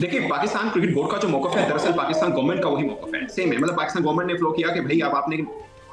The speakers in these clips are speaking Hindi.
देखिए, पाकिस्तान क्रिकेट बोर्ड का जो मौक़िफ़ है, दरअसल पाकिस्तान गवर्नमेंट का वही मौक़िफ़ है, सेम है। मतलब पाकिस्तान गवर्नमेंट ने फ़्लो किया कि भई अब आपने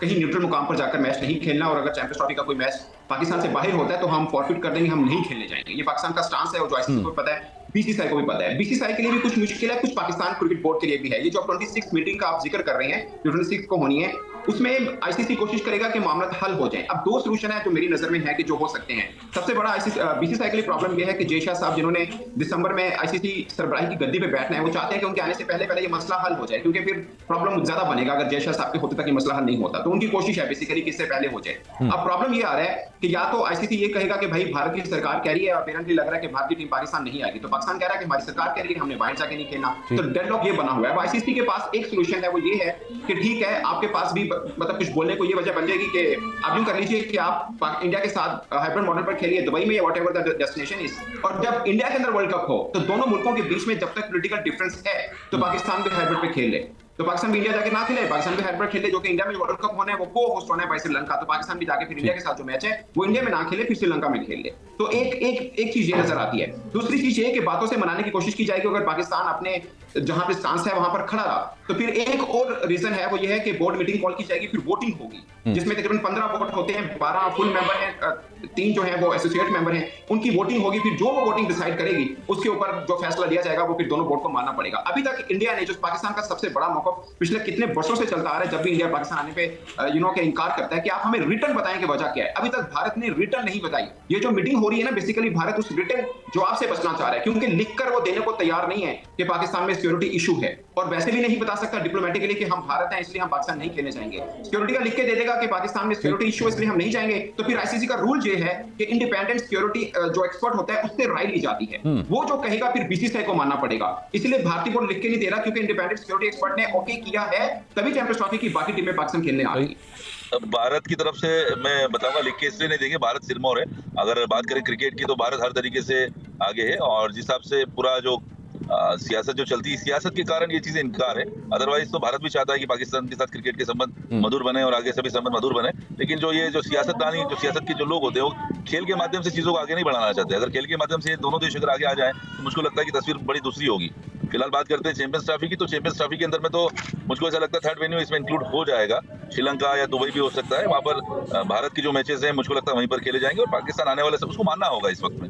कहीं न्यूट्रल मुकाम पर जाकर मैच नहीं खेलना और अगर चैंपियंस ट्रॉफी का कोई मैच पाकिस्तान से बाहर होता है, तो हम फॉरफिट कर देंगे, हम नहीं खेलने जाएँगे। ये पाकिस्तान का स्टांस है और जो आईसीसी हुँ। को भी पता है, बीसीसीआई को भी पता है। बीसीसीआई के लिए भी कुछ मुश्किल है, कुछ पाकिस्तान क्रिकेट बोर्ड के लिए भी है। ये जो 26 मीटिंग का आप ज़िक्र कर रहे हैं, जो 26 को होनी है, उसमें आईसीसी कोशिश करेगा कि मामला हल हो जाए। अब 2 सॉल्यूशन है जो मेरी नज़र में है कि जो हो सकते हैं। सबसे बड़ा बीसीसीआई के लिए प्रॉब्लम ये है कि जय शाह साहब जिन्होंने दिसंबर में आईसीसी सरबराही की गद्दी पे बैठना है, वो चाहते हैं कि उनके आने से पहले-पहले ये मसला हल हो जाए, क्योंकि फिर प्रॉब्लम ज़्यादा बनेगा अगर जय शाह साहब के होते तक ये मसला हल नहीं होता। तो उनकी कोशिश है बेसिकली कि इससे पहले हो जाए। हुँ। अब प्रॉब्लम ये आ रहा है कि या तो आईसीसी ये कहेगा कि भाई भारत की सरकार कह रही है और अपैरेंटली लग रहा है कि भारतीय टीम पाकिस्तान नहीं आएगी। तो पाकिस्तान कह रहा है कि हमारी सरकार कह रही है हमने बाहर जाके नहीं खेलना। जी। तो डेडलॉक ये बना हुआ है। अब आईसीसी के पास एक सॉल्यूशन है, वो ये है कि ठीक है, आपके पास भी मतलब कुछ बोलने को ये वजह बन जाएगी कि आप यूँ कर लीजिए कि आप इंडिया के साथ हाइब्रिड मॉडल पर खेलिए दुबई में या व्हाटएवर द डेस्टिनेशन इज़, और जब इंडिया के अंदर वर्ल्ड कप हो, तो दोनों मुल्कों के बीच में जब तक पॉलिटिकल डिफरेंस है, तो पाकिस्तान भी हाइब्रिड पे खेल ले। तो पाकिस्तान भी इंडिया जाके ना खेले, पाकिस्तान भी हाइब्रिड खेले, जो कि इंडिया में वर्ल्ड कप होना है, वो को-होस्ट होना है बाय श्रीलंका। तो पाकिस्तान भी जाके फिर इंडिया के साथ जो मैच है, वो इंडिया में ना खेले, फिर श्रीलंका में खेल ले। तो एक चीज़ ये नज़र आती है। दूसरी चीज़ ये है कि बातों से मनाने की कोशिश की जाएगी, अगर पाकिस्तान अपने जहाँ पे स्टांस है वहाँ पर खड़ा रहा। तो फिर एक और रीज़न है, वो ये है कि बोर्ड मीटिंग कॉल की जाएगी, फिर वोटिंग होगी, जिसमें तकरीबन 15 वोट होते हैं, 12 फुल मेंबर हैं, 3 जो हैं वो एसोसिएट मेंबर हैं, उनकी वोटिंग होगी। फिर जो वो वोटिंग डिसाइड करेगी, उसके ऊपर जो फैसला लिया जाएगा, वो फिर दोनों बोर्ड को मानना पड़ेगा। अभी तक इंडिया ने, जो पाकिस्तान का सबसे बड़ा मौक़िफ़ पिछले कितने वर्षों से चलता आ रहा है, जब भी इंडिया पाकिस्तान आने पे के इनकार करता है कि आप हमें रिटर्न बताएं कि वजह क्या है। अभी तक भारत ने रिटर्न नहीं बताई। ये जो मीटिंग हो रही है ना, बेसिकली भारत उस रिटर्न जवाब से बचना चाह रहा है, क्योंकि लिखकर वो देने को तैयार नहीं है कि पाकिस्तान में सिक्योरिटी इशू है, और वैसे भी नहीं बता सकता डिप्लोमेटिकली कि हम भारत हैं इसलिए हम पाकिस्तान नहीं खेलने जाएंगे। सिक्योरिटी का लिख के दे देगा कि पाकिस्तान में सिक्योरिटी इशू है इसलिए हम नहीं जाएंगे। तो फिर आईसीसी का रूल ये है कि इंडिपेंडेंट सिक्योरिटी जो एक्सपर्ट होता है, उससे राय ली जाती है। वो जो कहेगा फिर बीसीसीआई को मानना पड़ेगा। इसलिए भारतीय बोर्ड लिख के नहीं दे रहा, क्योंकि इंडिपेंडेंट सिक्योरिटी एक्सपर्ट ने ओके किया है, तभी चैंपियंस ट्रॉफी की बाकी टीमें पाकिस्तान खेलने आ रही है। भारत की तरफ से मैं बताऊंगा, लिख के इसलिए नहीं देंगे, भारत सिरमौर है। अगर बात करें क्रिकेट की, तो भारत हर तरीके से आगे है, और जिस हिसाब से पूरा जो सियासत जो चलती है, सियासत के कारण ये चीजें इनकार है। अदरवाइज तो भारत भी चाहता है कि पाकिस्तान के साथ क्रिकेट के संबंध मधुर बने और आगे सभी संबंध मधुर बने। लेकिन जो ये जो सियासतदानी, जो सियासत के जो लोग होते हैं, वो खेल के माध्यम से चीजों को आगे नहीं बढ़ाना चाहते। अगर खेल के माध्यम से दोनों देश अगर आगे आ जाए, तो मुझको लगता है कि तस्वीर बड़ी दूसरी होगी। फिलहाल बात करते हैं चैंपियंस ट्रॉफी की, तो चैंपियंस ट्रॉफी के अंदर में तो मुझको ऐसा लगता है थर्ड वेन्यू इसमें इंक्लूड हो जाएगा। श्रीलंका या दुबई भी हो सकता है। वहां पर भारत की जो मैचेस हैं, मुझको लगता है वहीं पर खेले जाएंगे, और पाकिस्तान आने वाले सब उसको मानना होगा इस वक्त में।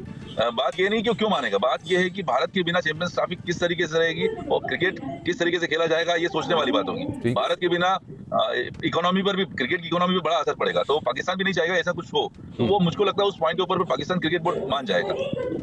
बात ये नहीं कि क्यों मानेगा, बात ये है कि भारत के बिना चैंपियंस ट्रॉफी किस तरीके से रहेगी और क्रिकेट किस तरीके से खेला जाएगा, ये सोचने वाली बात होगी। भारत के बिना इकोनॉमी पर भी, क्रिकेट की इकोनॉमी पर बड़ा असर पड़ेगा। तो पाकिस्तान भी नहीं चाहेगा ऐसा कुछ हो, तो वो मुझको लगता है उस पॉइंट के ऊपर पाकिस्तान क्रिकेट बोर्ड मान जाएगा।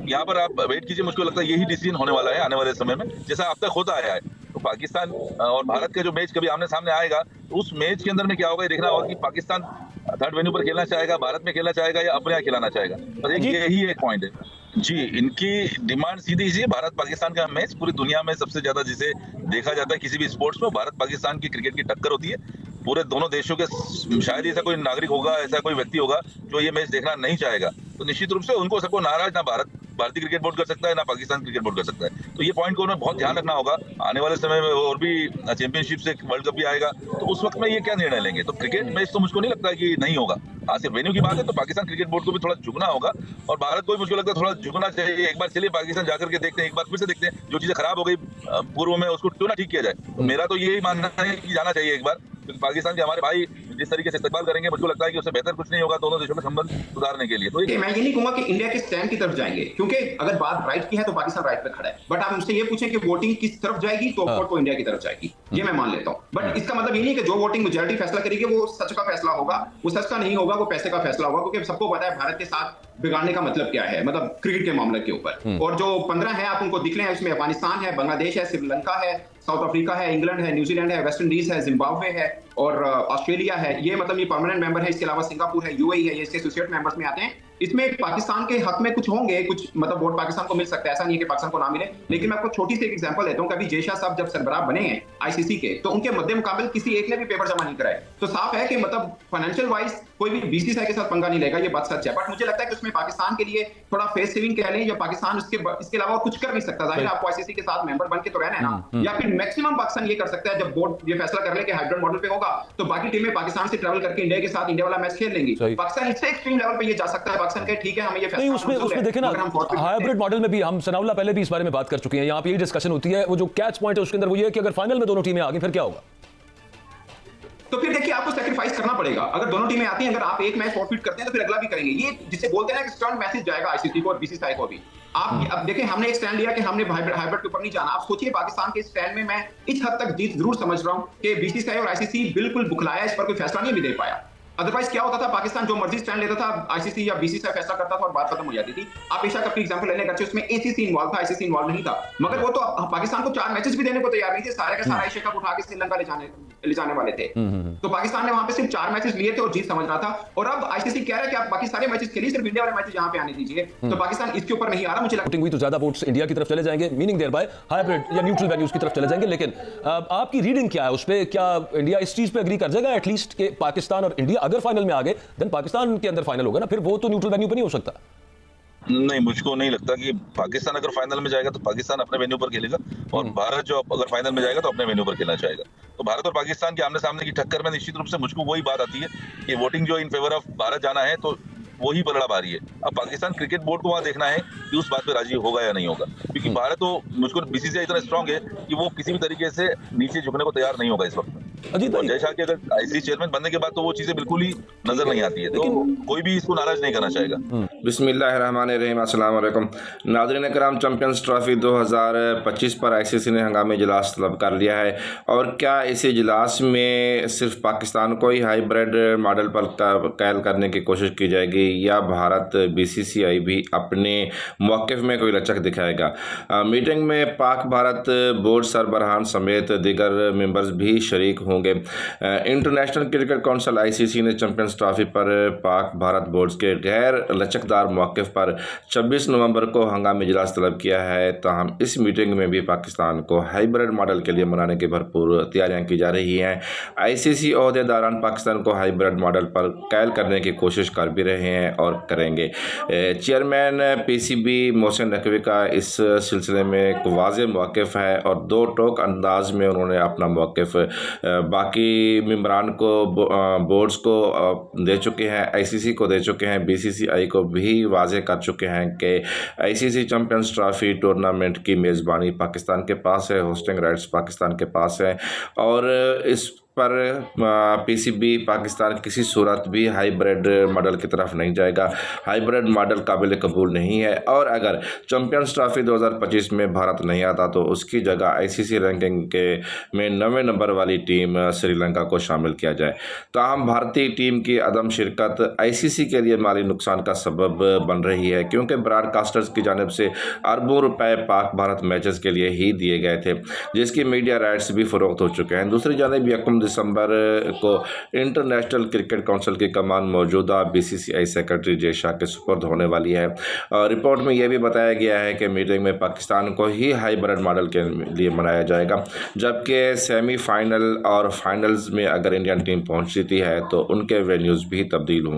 यहाँ पर आप वेट कीजिए, मुझको लगता है यही डिसीजन होने वाला है आने वाले समय में, जैसा अब तक होता आया है। तो पाकिस्तान और भारत का जो मैच कभी आमने सामने आएगा, तो उस मैच के अंदर में क्या होगा ये देखना होगा कि पाकिस्तान थर्ड वेन्यू पर खेलना चाहेगा, भारत में खेलना चाहेगा, या अपने यहाँ खिलाना चाहेगा। तो यही एक पॉइंट है। जी, इनकी डिमांड सीधी सी है, भारत पाकिस्तान का मैच पूरी दुनिया में सबसे ज्यादा जिसे देखा जाता है किसी भी स्पोर्ट्स में, भारत पाकिस्तान की क्रिकेट की टक्कर होती है। पूरे दोनों देशों के शायद ऐसा कोई नागरिक होगा, ऐसा कोई व्यक्ति होगा जो ये मैच देखना नहीं चाहेगा। तो निश्चित रूप से उनको सबको नाराज ना भारतीय क्रिकेट बोर्ड कर सकता है, ना पाकिस्तान क्रिकेट बोर्ड कर सकता है। तो ये पॉइंट को उन्हें बहुत ध्यान रखना होगा। आने वाले समय में और भी चैंपियनशिप से वर्ल्ड कप भी आएगा, तो उस वक्त में ये क्या निर्णय लेंगे। तो क्रिकेट मैच तो मुझको नहीं लगता है कि नहीं होगा। हाँ, सिर्फ वेन्यू की बात है तो पाकिस्तान क्रिकेट बोर्ड को भी थोड़ा झुकना होगा, और भारत को भी मुझको लगता है थोड़ा झुकना चाहिए। एक बार चलिए पाकिस्तान जाकर के देखते हैं, एक बार फिर से देखते हैं, जो चीजें खराब हो गई पूर्व में उसको क्यों ना ठीक किया जाए। तो मेरा तो यही मानना है कि जाना चाहिए एक बार, क्योंकि पाकिस्तान के हमारे भाई जिस तरीके से इस्तेमाल करेंगे, मुझको लगता है कि उससे बेहतर कुछ नहीं होगा दोनों देशों के संबंध सुधारने के लिए। तो मैं ये नहीं कहूंगा कि इंडिया के स्टैंड की तरफ जाएंगे, क्योंकि अगर बात राइट की है तो पाकिस्तान राइट पे खड़ा है। बट आप मुझसे ये पूछें कि वोटिंग किस तरफ जाएगी, तो ऑफ कोर्स वो इंडिया की तरफ जाएगी, ये मैं मान लेता हूं। बट इसका मतलब ये नहीं कि जो वोटिंग मेजॉरिटी फैसला करेगी वो सच का फैसला होगा। वो सच का नहीं होगा, वो पैसे का फैसला होगा, क्योंकि सबको पता है भारत के साथ बिगाड़ने का मतलब क्या है, मतलब क्रिकेट के मामले के ऊपर। और जो 15 है आप उनको दिख रहे हैं, उसमें अफगानिस्तान है, बांग्लादेश है, श्रीलंका है, साउथ अफ्रीका है, इंग्लैंड है, न्यूजीलैंड है, वेस्ट इंडीज है, जिम्बाब्वे है और ऑस्ट्रेलिया है। ये मतलब ये परमानेंट मेंबर है। इसके अलावा सिंगापुर है, यूएई है, ये इसके एसोसिएट मेंबर्स में आते हैं। इसमें पाकिस्तान के हक में कुछ होंगे, कुछ मतलब वोट पाकिस्तान को मिल सकता है, ऐसा नहीं है कि पाकिस्तान को ना मिले। लेकिन मैं आपको छोटी सी एक एग्जांपल देता हूं। कभी जय शाह साहब जब सरबराह बने हैं आईसीसी के, तो उनके मध्य मुकाबले किसी एक ने भी पेपर जमा नहीं कराए। तो साफ है कि मतलब फाइनेंशियल वाइज कोई भी बीसीसीआई के साथ पंगा नहीं लेगा, ये बात सच है। बट मुझे लगता है कि उसमें पाकिस्तान के लिए थोड़ा फेस सेविंग कह लें, या पाकिस्तान इसके अलावा कुछ कर नहीं सकता। जाहिर आपको आईसीसी के साथ मेंबर बन के तो रहना है ना, या फिर मैक्सिमम पाकिस्तान ये कर सकता है, जब बोर्ड ये फैसला कर ले कि हाइब्रिड मॉडल पे होगा, तो बाकी टीमें पाकिस्तान से ट्रैवल करके इंडिया के साथ इंडिया वाला मैच खेल लेंगी। पाकिस्तान इससे एक्सट्रीम लेवल पे ये जा सकता है पाकिस्तान कहे ठीक है हमें ये नहीं, उसमें देखे ना, हाइब्रिड मॉडल में भी हम सनाउल्लाह पहले भी इस बारे में बात कर चुके हैं, यहाँ पे यही डिस्कशन होती है, वो जो कैच पॉइंट है उसके अंदर वो ये है कि अगर फाइनल में दोनों टीमें आ गई फिर क्या होगा? तो फिर देखिए आपको सैक्रिफाइस करना पड़ेगा। अगर दोनों टीमें आती हैं, अगर आप एक मैच फॉरफिट करते हैं तो फिर अगला भी करेंगे। ये जिसे बोलते हैं ना कि स्ट्रॉन्ग मैसेज जाएगा आईसीसी को और बीसीसीआई को भी। आप अब देखें, हमने एक स्टैंड लिया कि हमने हाइब्रिड के ऊपर नहीं जाना। आप सोचिए पाकिस्तान के स्टैंड में मैं इस हद तक जीत जरूर समझ रहा हूं कि बीसीसीआई और आईसीसी बिल्कुल बुखलाया, इस पर कोई फैसला नहीं भी दे पाया। अदरवाइज क्या होता था, पाकिस्तान जो मर्जी स्टैंड लेता था, आईसीसी या बीसीसीआई फैसला करता था और बात खत्म हो जाती थी। आप एशिया कप की एग्जांपल लेने का, उसमें एसीसी इन्वॉल्व था, आईसीसी इन्वॉल्व नहीं था। मगर वो तो पाकिस्तान को 4 मैचेस भी देने को तैयार नहीं थे, सारे का सारा एशिया कप उठा के श्रीलंका ले जाने वाले थे। तो पाकिस्तान ने वहां पे सिर्फ 4 मैचेस लिए थे और जीत समझ रहा था। और अब आईसीसी कह रहा है कि आप बाकी सारे मैचेस खेलिए, सिर्फ इंडिया वाले मैचेस यहाँ पे आने दीजिए। तो पाकिस्तान इसके ऊपर नहीं आ रहा। मुझे वोटिंग हुई तो ज्यादा वोट्स इंडिया की तरफ चले जाएंगे, मीनिंग देयर बाय हाइब्रिड या न्यूट्रल वेन्यूज की तरफ चले जाएंगे। लेकिन आपकी रीडिंग क्या है उस पर? क्या इंडिया इस चीज पे एग्री कर जाएगा एटलीस्ट कि पाकिस्तान और इंडिया अगर फाइनल में आ गए देन पाकिस्तान के अंदर फाइनल होगा ना, फिर वो तो न्यूट्रल वेन्यू पे नहीं हो सकता? नहीं, मुझको नहीं लगता कि पाकिस्तान अगर फाइनल में जाएगा तो पाकिस्तान अपने वेन्यू पर खेलेगा और भारत जो अगर फाइनल में जाएगा तो अपने वेन्यू पर खेलना चाहेगा। तो भारत और पाकिस्तान के आमने सामने की टक्कर में निश्चित रूप से मुझको वही बात आती है कि वोटिंग जो इन फेवर ऑफ भारत जाना है तो वही पलड़ा भारी है। अब पाकिस्तान क्रिकेट बोर्ड को वहां देखना है कि उस बात पे राजी होगा या नहीं होगा, क्योंकि भारत तो मुझको बीसीसीआई इतना स्ट्रांग है कि वो किसी भी तरीके से नीचे झुकने को तैयार नहीं होगा इस वक्त में। और जय शाह के अगर आईसीसी चेयरमैन बनने के बाद तो वो चीजें बिल्कुल ही नजर नहीं आती है, तो कोई भी इसको नाराज नहीं करना चाहेगा। बिस्मिल्लाहिर्रहमानिर्रहीम, अस्सलाम वालेकुम नाज़रीन कराम। चैंपियंस ट्रॉफी 2025 पर आईसीसी ने हंगामी इजलास तलब कर लिया है। और क्या इस इजलास में सिर्फ पाकिस्तान को ही हाइब्रिड मॉडल पर कैल करने की कोशिश की जाएगी या भारत बीसीसीआई भी अपने मौक़िफ़ में कोई लचक दिखाएगा? मीटिंग में पाक भारत बोर्ड सरबराहान समेत दीगर मेंबर्स भी शरीक होंगे। इंटरनेशनल क्रिकेट काउंसिल आईसीसी ने चैंपियंस ट्रॉफी पर पाक भारत बोर्ड्स के गैर लचकदार मौक़िफ़ पर 26 नवंबर को हंगामी इजलास तलब किया है। ताहम इस मीटिंग में भी पाकिस्तान को हाइब्रिड मॉडल के लिए मनाने की भरपूर तैयारियां की जा रही हैं। आईसीसी ओहदेदारान पाकिस्तान को हाइब्रिड मॉडल पर कैल करने की कोशिश कर भी रहे हैं और करेंगे। चेयरमैन पीसीबी मोहसिन नकवी का इस सिलसिले में एक वाज़ेह मौक़िफ़ है और दो टोक अंदाज में उन्होंने अपना मौक़िफ़ बाकी मेंबरान को बोर्ड्स को दे चुके हैं, आईसीसी को दे चुके हैं, बीसीसीआई को भी वाज़ेह कर चुके हैं कि आईसीसी चैंपियंस ट्रॉफी टूर्नामेंट की मेज़बानी पाकिस्तान के पास है, होस्टिंग राइट्स पाकिस्तान के पास है और इस पर पीसीबी पाकिस्तान किसी सूरत भी हाइब्रिड मॉडल की तरफ नहीं जाएगा। हाइब्रिड मॉडल काबिल कबूल नहीं है और अगर चैंपियंस ट्रॉफी 2025 में भारत नहीं आता तो उसकी जगह आईसीसी रैंकिंग के में 9वें नंबर वाली टीम श्रीलंका को शामिल किया जाए। ताहम भारतीय टीम की अदम शिरकत आईसीसी के लिए माली नुकसान का सबब बन रही है, क्योंकि ब्रॉडकास्टर्स की जानिब से अरबों रुपए पाक भारत मैचेस के लिए ही दिए गए थे, जिसकी मीडिया राइट्स भी फरोख्त हो चुके हैं। दूसरी जानिब 1 दिसंबर को इंटरनेशनल क्रिकेट काउंसिल की कमान मौजूदा बीसीसीआई सेक्रेटरी जय शाह के सुपुर्द होने वाली है। रिपोर्ट में यह भी बताया गया है कि मीटिंग में पाकिस्तान को ही हाइब्रिड मॉडल के लिए मनाया जाएगा, जबकि सेमीफाइनल और फाइनल्स में अगर इंडियन टीम पहुंचती है तो उनके वेन्यूज़ भी तब्दील होंगे।